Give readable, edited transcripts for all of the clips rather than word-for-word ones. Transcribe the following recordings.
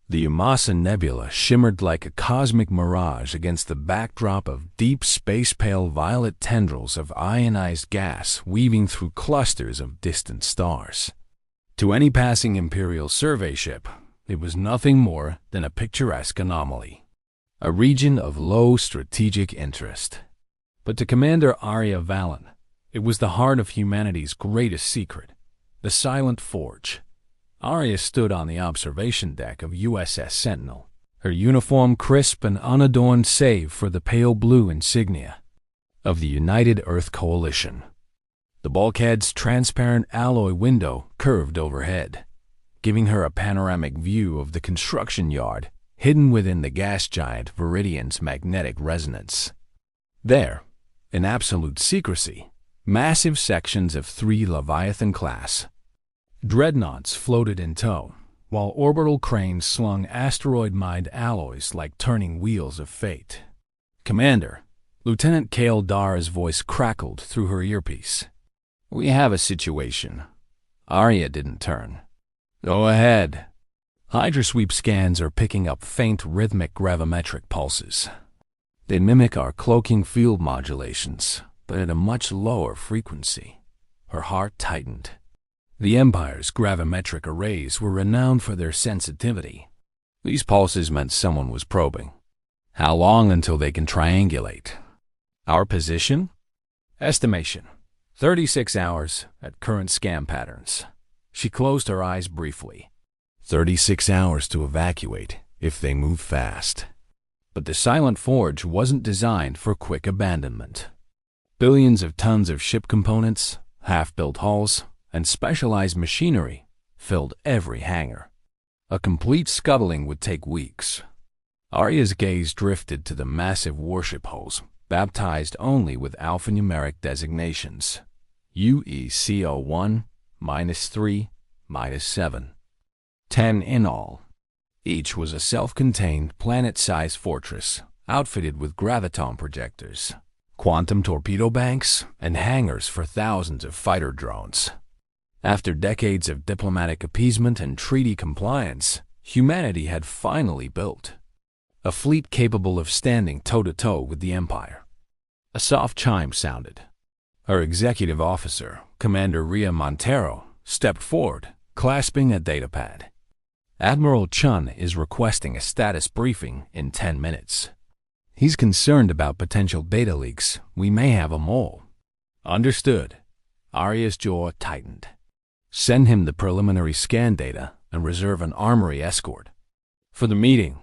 The Amasa Nebula shimmered like a cosmic mirage against the backdrop of deep space-pale violet tendrils of ionized gas weaving through clusters of distant stars. To any passing Imperial survey ship, it was nothing more than a picturesque anomaly, a region of low strategic interest. But to Commander Arya Valen, it was the heart of humanity's greatest secret, the Silent Forge. Arya stood on the observation deck of USS Sentinel, her uniform crisp and unadorned save for the pale blue insignia of the United Earth Coalition. The bulkhead's transparent alloy window curved overhead, giving her a panoramic view of the construction yard hidden within the gas giant Viridian's magnetic resonance. There, in absolute secrecy, massive sections of 3 Leviathan-class dreadnoughts floated in tow, while orbital cranes slung asteroid-mined alloys like turning wheels of fate. "Commander," Lieutenant Kale Dar's voice crackled through her earpiece. "We have a situation." Arya didn't turn. "Go ahead." Hydrosweep scans are picking up faint rhythmic gravimetric pulses. They mimic our cloaking field modulations, but at a much lower frequency. Her heart tightened. The Empire's gravimetric arrays were renowned for their sensitivity. These pulses meant someone was probing. How long until they can triangulate? Our position? Estimation: 36 hours at current scan patterns. She closed her eyes briefly. 36 hours to evacuate if they move fast. But the Silent Forge wasn't designed for quick abandonment. Billions of tons of ship components, half-built hulls, and specialized machinery filled every hangar. A complete scuttling would take weeks. Arya's gaze drifted to the massive warship hulls, baptized only with alphanumeric designations: UECO-1, -3, -7. 10 in all. Each was a self-contained, planet-sized fortress, outfitted with graviton projectors, quantum torpedo banks, and hangars for thousands of fighter drones. After decades of diplomatic appeasement and treaty compliance, humanity had finally built a fleet capable of standing toe-to-toe with the Empire. A soft chime sounded. Her executive officer, Commander Ria Montero, stepped forward, clasping a datapad. "Admiral Chun is requesting a status briefing in 10 minutes. He's concerned about potential data leaks. We may have a mole." "Understood." Arya's jaw tightened. "Send him the preliminary scan data and reserve an armory escort." "For the meeting,"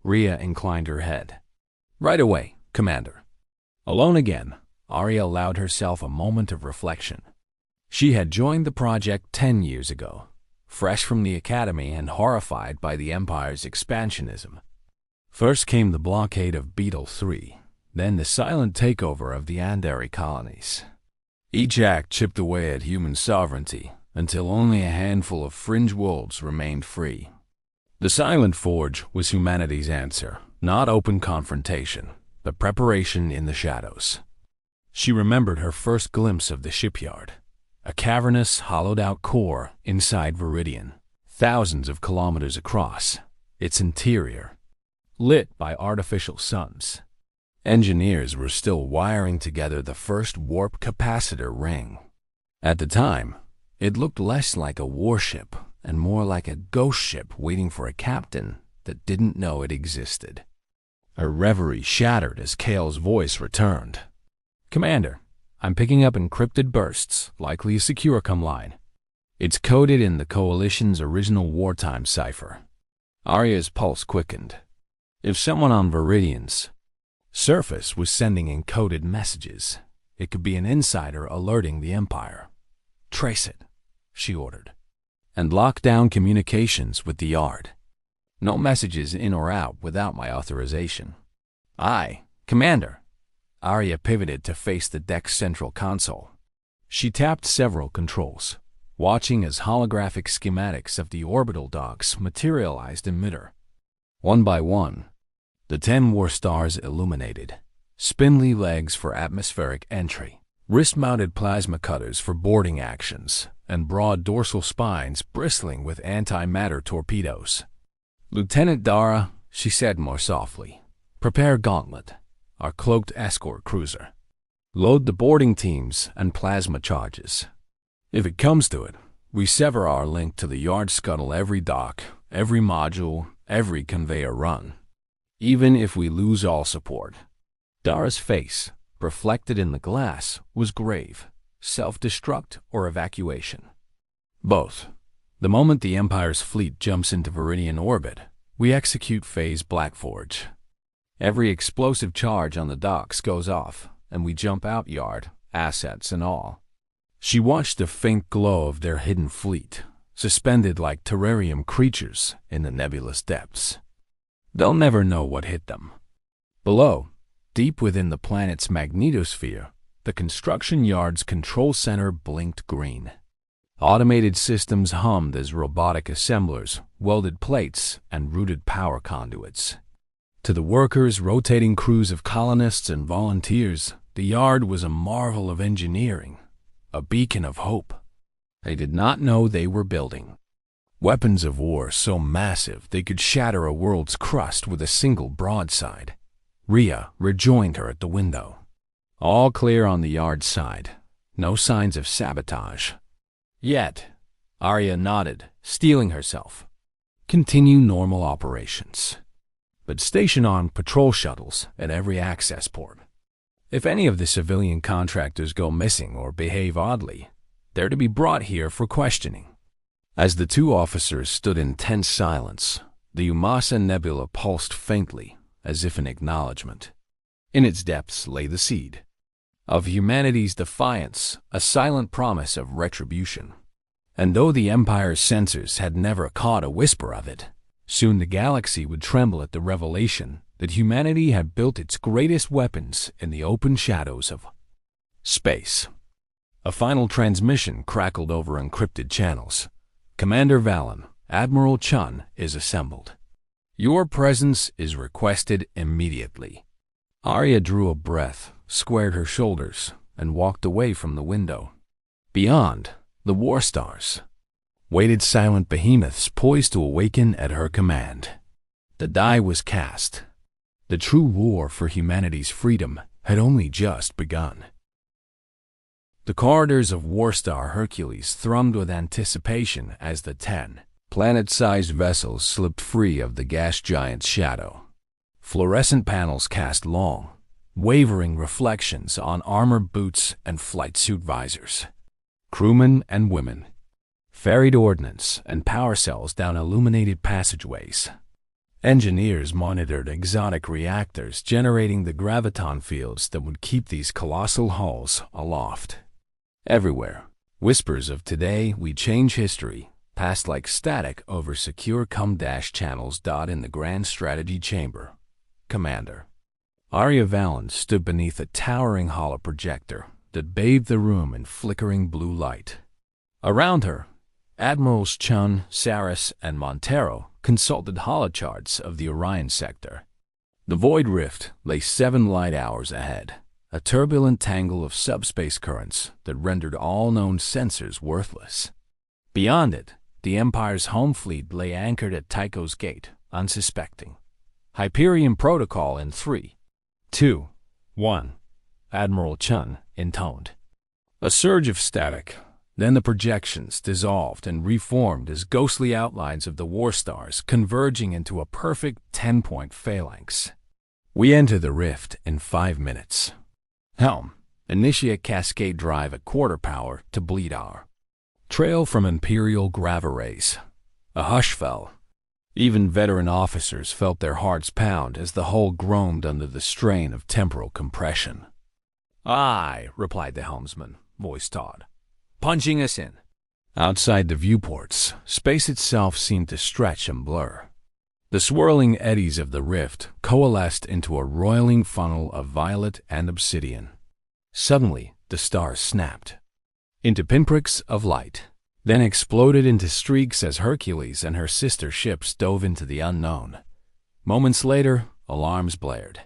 Ria inclined her head. "Right away, Commander." Alone again, Arya allowed herself a moment of reflection. She had joined the project 10 years ago, fresh from the academy and horrified by the Empire's expansionism. First came the blockade of Beetle 3, then the silent takeover of the Andari colonies. Each act chipped away at human sovereignty until only a handful of fringe wolves remained free. The Silent Forge was humanity's answer, not open confrontation, but preparation in the shadows. She remembered her first glimpse of the shipyard, a cavernous, hollowed-out core inside Viridian, thousands of kilometers across, its interior lit by artificial suns. Engineers were still wiring together the first warp capacitor ring. At the time, it looked less like a warship and more like a ghost ship waiting for a captain that didn't know it existed. Her reverie shattered as Kale's voice returned. "Commander, I'm picking up encrypted bursts, likely a Securicom line. It's coded in the Coalition's original wartime cipher." Arya's pulse quickened. If someone on Viridian's surface was sending encoded messages, it could be an insider alerting the Empire. "Trace it," she ordered, "and lock down communications with the yard. No messages in or out without my authorization." "Aye, Commander." Arya pivoted to face the deck's central console. She tapped several controls, watching as holographic schematics of the orbital docks materialized in mid-air. One by one, the 10 war stars illuminated, spindly legs for atmospheric entry, wrist-mounted plasma cutters for boarding actions, and broad dorsal spines bristling with antimatter torpedoes. "Lieutenant Dara," she said more softly, "prepare Gauntlet, our cloaked escort cruiser. Load the boarding teams and plasma charges. If it comes to it, we sever our link to the yard scuttle every dock, every module, every conveyor run, even if we lose all support." Dara's face, reflected in the glass, was grave. Self-destruct or evacuation? Both. The moment the Empire's fleet jumps into Viridian orbit, we execute Phase Blackforge. Every explosive charge on the docks goes off, and we jump out yard, assets and all. She watched the faint glow of their hidden fleet, suspended like terrarium creatures in the nebulous depths. They'll never know what hit them. Below, deep within the planet's magnetosphere, the construction yard's control center blinked green. Automated systems hummed as robotic assemblers welded plates and routed power conduits. To the workers, rotating crews of colonists and volunteers, the yard was a marvel of engineering, a beacon of hope. They did not know they were building weapons of war so massive they could shatter a world's crust with a single broadside. Rhea rejoined her at the window. All clear on the yard side. No signs of sabotage. Yet, Arya nodded, steeling herself. Continue normal operations. But station on patrol shuttles at every access port. If any of the civilian contractors go missing or behave oddly, they're to be brought here for questioning. As the two officers stood in tense silence, the Umasa Nebula pulsed faintly, as if in acknowledgement. In its depths lay the seed of humanity's defiance, a silent promise of retribution. And though the Empire's sensors had never caught a whisper of it, soon the galaxy would tremble at the revelation that humanity had built its greatest weapons in the open shadows of space. A final transmission crackled over encrypted channels. "Commander Valen, Admiral Chun is assembled. Your presence is requested immediately." Arya drew a breath, squared her shoulders, and walked away from the window. Beyond, the war stars waited silent behemoths poised to awaken at her command. The die was cast. The true war for humanity's freedom had only just begun. The corridors of Warstar Hercules thrummed with anticipation as the 10 planet-sized vessels slipped free of the gas giant's shadow. Fluorescent panels cast long, wavering reflections on armor boots and flight suit visors. Crewmen and women ferried ordnance and power cells down illuminated passageways. Engineers monitored exotic reactors generating the graviton fields that would keep these colossal hulls aloft. Everywhere, whispers of "today we change history" passed like static over secure com-dash channels. In the Grand Strategy Chamber, Commander Arya Valen stood beneath a towering holoprojector that bathed the room in flickering blue light. Around her, Admirals Chun, Saris, and Montero consulted holocharts of the Orion sector. The Void Rift lay 7 light hours ahead, a turbulent tangle of subspace currents that rendered all known sensors worthless. Beyond it, the Empire's home fleet lay anchored at Tycho's gate, unsuspecting. "Hyperion Protocol in 3, 2, 1, Admiral Chun intoned. A surge of static. Then the projections dissolved and reformed as ghostly outlines of the war stars converging into a perfect 10-point phalanx. "We enter the rift in 5 minutes. Helm, initiate cascade drive at quarter power to bleed hour. Trail from Imperial grav arrays." A hush fell. Even veteran officers felt their hearts pound as the hull groaned under the strain of temporal compression. "Aye," replied the helmsman, voice taut. "Punching us in." Outside the viewports, space itself seemed to stretch and blur. The swirling eddies of the rift coalesced into a roiling funnel of violet and obsidian. Suddenly, the stars snapped into pinpricks of light, then exploded into streaks as Hercules and her sister ships dove into the unknown. Moments later, alarms blared.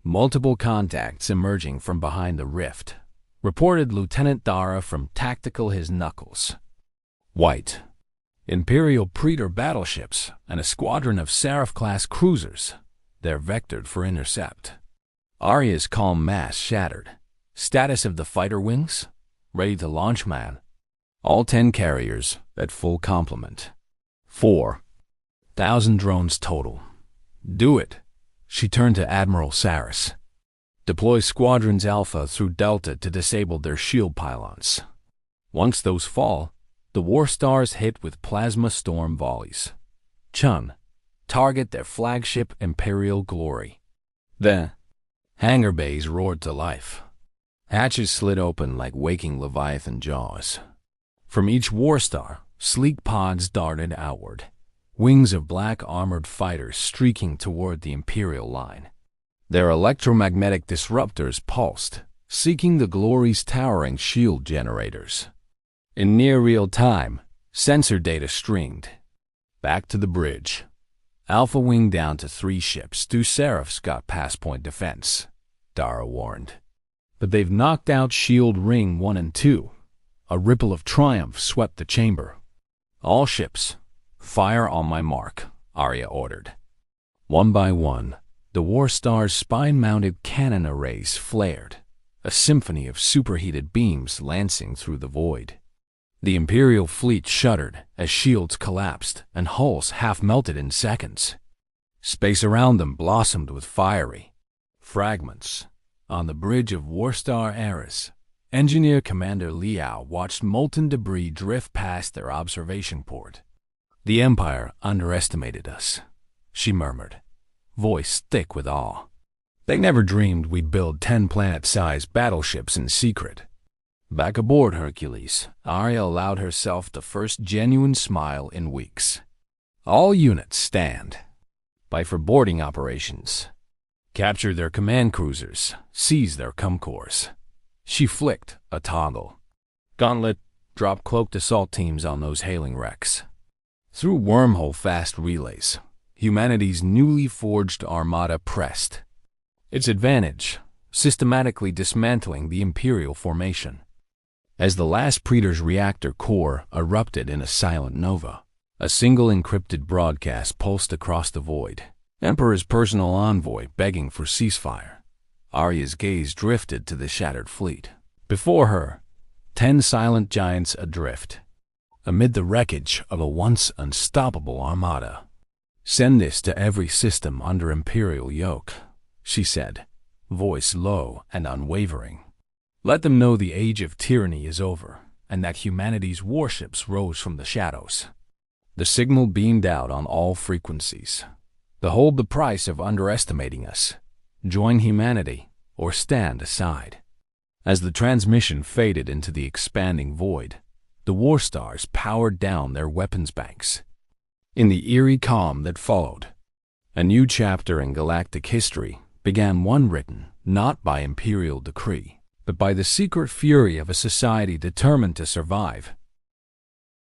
Multiple contacts emerging from behind the rift, reported Lieutenant Dara from Tactical His Knuckles. "White, Imperial Praetor battleships and a squadron of Seraph-class cruisers. They're vectored for intercept. Arya's calm mass shattered. Status of the fighter wings? Ready to launch, man. All 10 carriers at full complement. 4,000 drones total. Do it. She turned to Admiral Saris. Deploy Squadrons Alpha through Delta to disable their shield pylons. Once those fall, the War Stars hit with plasma storm volleys. Chun, target their flagship Imperial Glory. The hangar bays roared to life. Hatches slid open like waking Leviathan jaws. From each War Star, sleek pods darted outward, wings of black armored fighters streaking toward the Imperial line. Their electromagnetic disruptors pulsed, seeking the Glory's towering shield generators. In near real time, sensor data streamed. Back to the bridge. Alpha Wing down to 3 ships. 2 Seraphs got pass point defense, Dara warned. But they've knocked out Shield Ring 1 and 2. A ripple of triumph swept the chamber. All ships, fire on my mark, Arya ordered. One by one, the War Star's spine-mounted cannon arrays flared, a symphony of superheated beams lancing through the void. The Imperial fleet shuddered as shields collapsed and hulls half-melted in seconds. Space around them blossomed with fiery fragments. On the bridge of Warstar Eris, Engineer Commander Liao watched molten debris drift past their observation port. The Empire underestimated us, she murmured, voice thick with awe. They never dreamed we'd build 10 planet-sized battleships in secret. Back aboard Hercules, Arya allowed herself the first genuine smile in weeks. All units stand by for boarding operations. Capture their command cruisers, seize their cumcores. She flicked a toggle. Gauntlet, drop cloaked assault teams on those hailing wrecks. Through wormhole-fast relays, humanity's newly forged armada pressed. Its advantage, systematically dismantling the Imperial formation. As the last Praetor's reactor core erupted in a silent nova, a single encrypted broadcast pulsed across the void. Emperor's personal envoy begging for ceasefire. Arya's gaze drifted to the shattered fleet. Before her, 10 silent giants adrift, amid the wreckage of a once unstoppable armada. Send this to every system under Imperial yoke, she said, voice low and unwavering. Let them know the age of tyranny is over, and that humanity's warships rose from the shadows. The signal beamed out on all frequencies. Behold the price of underestimating us. Join humanity, or stand aside. As the transmission faded into the expanding void, the War Stars powered down their weapons banks. In the eerie calm that followed, a new chapter in galactic history began, one written not by imperial decree, but by the secret fury of a society determined to survive